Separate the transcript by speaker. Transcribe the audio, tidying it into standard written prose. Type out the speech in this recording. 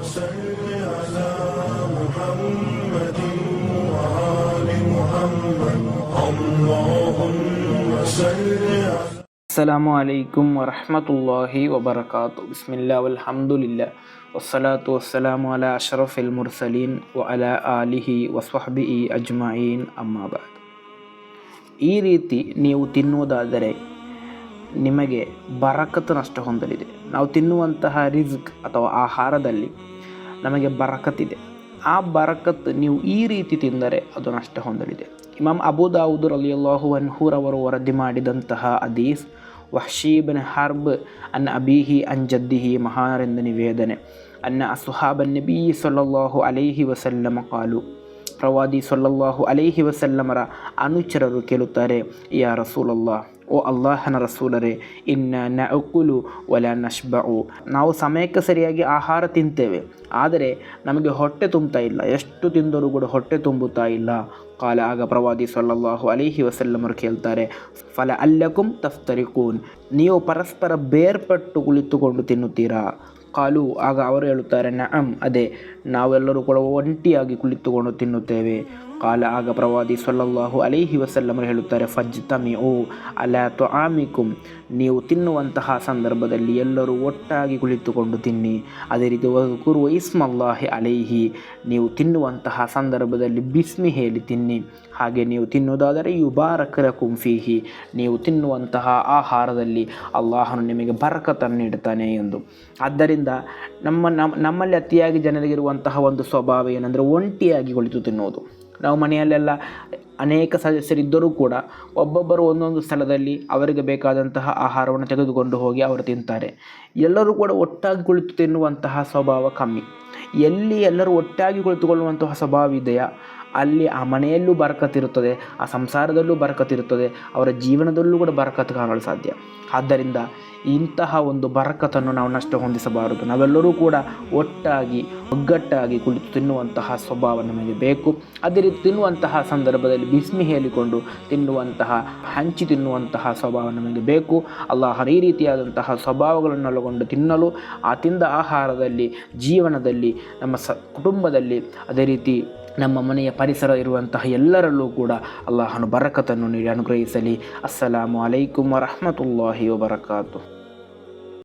Speaker 1: صل على محمد وآل محمد اللهم صل على
Speaker 2: ಅಸ್ಸಲಾಮು ಅಲೈಕುಂ ವರಹಮತುಲ್ಲಾಹಿ ವಬರಕಾತು. ಬಿಸ್ಮಿಲ್ಲಾ ವಲ್ಹಮ್ದುಲಿಲ್ಲಾ ವಸ್ಸಲಾತು ವಸ್ಸಲಾಮು ಅಲಾ ಅಶ್ರಫಿಲ್ ಮುರ್ಸಲೀನ್ ವ ಅಲಾ ಆಲಿಹಿ ವಸ್ವಹ್ಬಿಹಿ ಅಜ್ಮഈನ್ ಅಮ್ಮಾ ಬಾದ್. ಈ ರೀತಿ ನೀವು ತಿನ್ನುವುದಾದರೆ ನಿಮಗೆ ಬರಕತ್ತು ನಷ್ಟ ಹೊಂದಲಿದೆ. ನಾವು ತಿನ್ನುವಂತಹ ರಿಜ್ಕ್ ಅಥವಾ ಆಹಾರದಲ್ಲಿ ನಮಗೆ ಬರಕತ್ತಿದೆ. ಆ ಬರಕತ್ ನೀವು ಈ ರೀತಿ ತಿಂದರೆ ಅದು ನಷ್ಟ ಹೊಂದಲಿದೆ. ಇಮಾಮ್ ಅಬೂ ದಾವೂದ್ ರಲಿಯಲ್ಲಾಹು ಅನ್ಹು ರವರು ವರದಿ ಮಾಡಿದಂತಹ ಹದೀಸ್, ವಹ್ಶಿ ಇಬ್ನ್ ಹರ್ಬ್ ಅನ್ ಅಬೀಹಿ ಅನ್ ಜದ್ದಿಹಿ, ಮಹಾನರಿಂದ ನಿವೇದನೆ, ಅನ್ನ ಅಸ್ಹಾಬನ್ ನಬಿ ಸಲ್ಲಲ್ಲಾಹು ಅಲೈಹಿ ವಸಲ್ಲಮ ಕಾಲು, ಪ್ರವಾದಿ ಸಲ್ಲಲ್ಲಾಹು ಅಲೈಹಿ ವಸಲ್ಲಮರ ಅನುಚರರು ಕೇಳುತ್ತಾರೆ, ಯಾ ರಸೂಲಲ್ಲಾಹ್, ಓ ಅಲ್ಲಾಹನ ರಸೂಲರೇ, ಇನ್ನ ನಅಕುಲು ವಲ ನಶ್ಬഉ, ನಾವು ಸಮಯಕ್ಕೆ ಸರಿಯಾಗಿ ಆಹಾರ ತಿಂತೇವೆ, ಆದರೆ ನಮಗೆ ಹೊಟ್ಟೆ ತುಂಬುತ್ತಾ ಇಲ್ಲ, ಎಷ್ಟು ತಿಂದರೂ ಕೂಡ ಹೊಟ್ಟೆ ತುಂಬುತ್ತಾ ಇಲ್ಲ. ಕಾಲ, ಆಗ ಪ್ರವಾದಿ ಸಲ್ಲಲ್ಲಾಹು ಅಲೈಹಿ ವಸಲ್ಲಮರು ಕೇಳ್ತಾರೆ, ಫಲ ಅಲ್ಲಕುಂ ತಫ್ತರಿಕೂನ್, ನೀವು ಪರಸ್ಪರ ಬೇರ್ಪಟ್ಟು ಕುಳಿತುಕೊಂಡು ತಿನ್ನುತ್ತೀರಾ? ಕಾಲು, ಆಗ ಅವರು ಹೇಳುತ್ತಾರೆ, ನಅಂ, ಅದೇ, ನಾವೆಲ್ಲರೂ ಕೂಡ ಒಂಟಿಯಾಗಿ ಕುಳಿತುಕೊಂಡು ತಿನ್ನುತ್ತೇವೆ. ಕಾಲ, ಆಗ ಪ್ರವಾದಿ ಸಲ್ಲಲ್ಲಾಹು ಅಲೈಹಿ ವಸಲ್ಲಮರು ಹೇಳುತ್ತಾರೆ, ಫಜ್ತಮಿಉ ಅಲಾ ತುಆಮಿಕುಂ, ನೀವು ತಿನ್ನುವಂತಹ ಸಂದರ್ಭದಲ್ಲಿ ಎಲ್ಲರೂ ಒಟ್ಟಾಗಿ ಕುಳಿತುಕೊಂಡು ತಿನ್ನಿ. ಅದೇ ರೀತಿ ವಜ್ಕುರು ಇಸ್ಮಲ್ಲಾಹಿ ಅಲೈಹಿ, ನೀವು ತಿನ್ನುವಂತಹ ಸಂದರ್ಭದಲ್ಲಿ ಬಿಸ್ಮಿ ಹೇಳಿ ತಿನ್ನಿ. ಹಾಗೆ ನೀವು ತಿನ್ನುವುದಾದರೆ ಯುಬಾರಕ ಲಕುಂ ಫೀಹಿ, ನೀವು ತಿನ್ನುವಂತಹ ಆಹಾರದಲ್ಲಿ ಅಲ್ಲಾಹನು ನಿಮಗೆ ಬರಕತನ್ನು ನೀಡುತ್ತಾನೆ ಎಂದು. ಆದ್ದರಿಂದ ನಮ್ಮಲ್ಲಿ ಅತಿಯಾಗಿ ಜನರಿಗಿರುವಂತಹ ಒಂದು ಸ್ವಭಾವ ಏನೆಂದರೆ ಒಂಟಿಯಾಗಿ ಕುಳಿತು ತಿನ್ನುವುದು. ನಾವು ಮನೆಯಲ್ಲೆಲ್ಲ ಅನೇಕ ಸದಸ್ಯರಿದ್ದರೂ ಕೂಡ ಒಬ್ಬೊಬ್ಬರು ಒಂದೊಂದು ಸ್ಥಳದಲ್ಲಿ ಅವರಿಗೆ ಬೇಕಾದಂತಹ ಆಹಾರವನ್ನು ತೆಗೆದುಕೊಂಡು ಹೋಗಿ ಅವರು ತಿಂತಾರೆ. ಎಲ್ಲರೂ ಕೂಡ ಒಟ್ಟಾಗಿ ಕುಳಿತು ತಿನ್ನುವಂತಹ ಸ್ವಭಾವ ಕಮ್ಮಿ. ಎಲ್ಲಿ ಎಲ್ಲರೂ ಒಟ್ಟಾಗಿ ಕುಳಿತುಕೊಳ್ಳುವಂತಹ ಸ್ವಭಾವ ಇದೆಯಾ, ಅಲ್ಲಿ ಆ ಮನೆಯಲ್ಲೂ ಬರಕತ್ತಿರುತ್ತದೆ, ಆ ಸಂಸಾರದಲ್ಲೂ ಬರಕತ್ತಿರುತ್ತದೆ, ಅವರ ಜೀವನದಲ್ಲೂ ಕೂಡ ಬರಕತ್ತು ಕಾಣಲು ಸಾಧ್ಯ. ಆದ್ದರಿಂದ ಇಂತಹ ಒಂದು ಬರಕತನ್ನು ನಾವು ನಷ್ಟ ಹೊಂದಿಸಬಾರದು. ನಾವೆಲ್ಲರೂ ಕೂಡ ಒಟ್ಟಾಗಿ ಒಗ್ಗಟ್ಟಾಗಿ ಕುಳಿತು ತಿನ್ನುವಂತಹ ಸ್ವಭಾವ ನಮಗೆ ಬೇಕು. ಅದೇ ರೀತಿ ತಿನ್ನುವಂತಹ ಸಂದರ್ಭದಲ್ಲಿ ಬಿಸ್ಮಿ ಹೇಳಿಕೊಂಡು ತಿನ್ನುವಂತಹ, ಹಂಚಿ ತಿನ್ನುವಂತಹ ಸ್ವಭಾವ ನಮಗೆ ಬೇಕು. ಅಲ್ಲಾಹನ ಈ ರೀತಿಯಾದಂತಹ ಸ್ವಭಾವಗಳನ್ನು ಒಳಗೊಂಡು ತಿನ್ನಲು, ಆ ತಿಂದ ಆಹಾರದಲ್ಲಿ, ಜೀವನದಲ್ಲಿ, ನಮ್ಮ ಕುಟುಂಬದಲ್ಲಿ, ಅದೇ ರೀತಿ ನಮ್ಮ ಮನೆಯ ಪರಿಸರ ಇರುವಂತಹ ಎಲ್ಲರಲ್ಲೂ ಕೂಡ ಅಲ್ಲಾಹನು ಬರಕತನ್ನು ನೀಡಿ ಅನುಗ್ರಹಿಸಲಿ. ಅಸ್ಸಲಾಮು ಅಲೈಕುಂ ವರಹಮತುಲ್ಲಾಹಿ ವಬರಕಾತು.